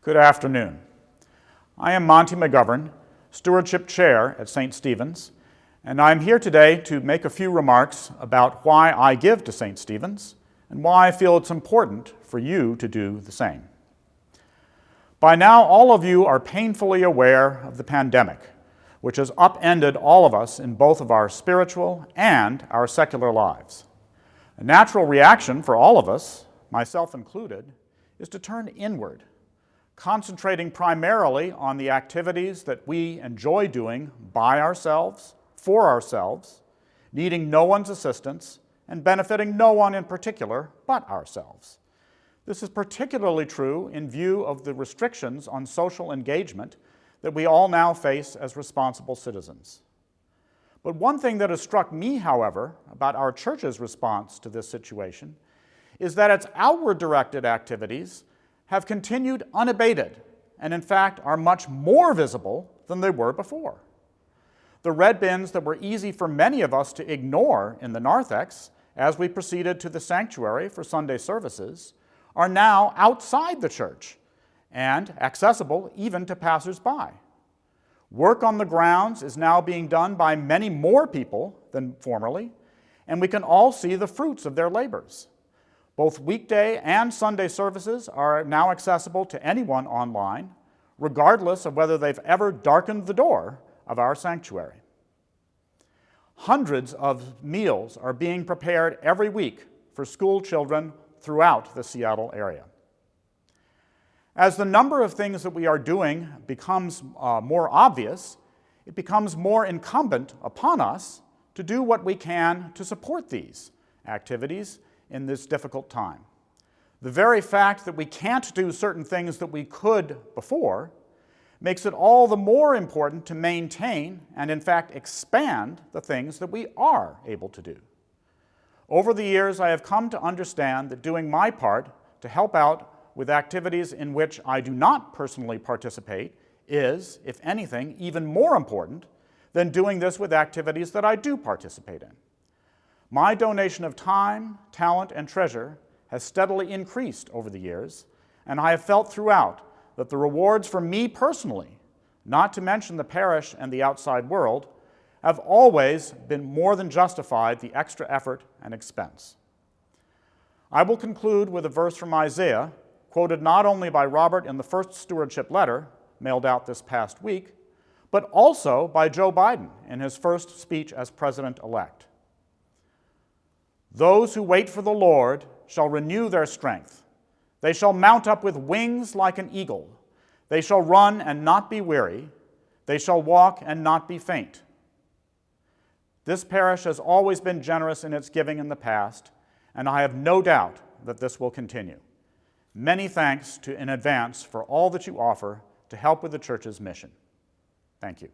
Good afternoon. I am Monty McGovern, Stewardship Chair at St. Stephen's, and I'm here today to make a few remarks about why I give to St. Stephen's and why I feel it's important for you to do the same. By now, all of you are painfully aware of the pandemic, which has upended all of us in both of our spiritual and our secular lives. A natural reaction for all of us, myself included, is to turn inward, concentrating primarily on the activities that we enjoy doing by ourselves, for ourselves, needing no one's assistance, and benefiting no one in particular but ourselves. This is particularly true in view of the restrictions on social engagement that we all now face as responsible citizens. But one thing that has struck me, however, about our church's response to this situation is that its outward-directed activities have continued unabated and, in fact, are much more visible than they were before. The red bins that were easy for many of us to ignore in the narthex as we proceeded to the sanctuary for Sunday services are now outside the church and accessible even to passers-by. Work on the grounds is now being done by many more people than formerly, and we can all see the fruits of their labors. Both weekday and Sunday services are now accessible to anyone online, regardless of whether they've ever darkened the door of our sanctuary. Hundreds of meals are being prepared every week for school children throughout the Seattle area. As the number of things that we are doing becomes more obvious, it becomes more incumbent upon us to do what we can to support these activities in this difficult time. The very fact that we can't do certain things that we could before makes it all the more important to maintain and, in fact, expand the things that we are able to do. Over the years, I have come to understand that doing my part to help out with activities in which I do not personally participate is, if anything, even more important than doing this with activities that I do participate in. My donation of time, talent, and treasure has steadily increased over the years, and I have felt throughout that the rewards for me personally, not to mention the parish and the outside world, have always been more than justified the extra effort and expense. I will conclude with a verse from Isaiah, quoted not only by Robert in the first stewardship letter, mailed out this past week, but also by Joe Biden in his first speech as president-elect. Those who wait for the Lord shall renew their strength. They shall mount up with wings like an eagle. They shall run and not be weary. They shall walk and not be faint. This parish has always been generous in its giving in the past, and I have no doubt that this will continue. Many thanks in advance for all that you offer to help with the church's mission. Thank you.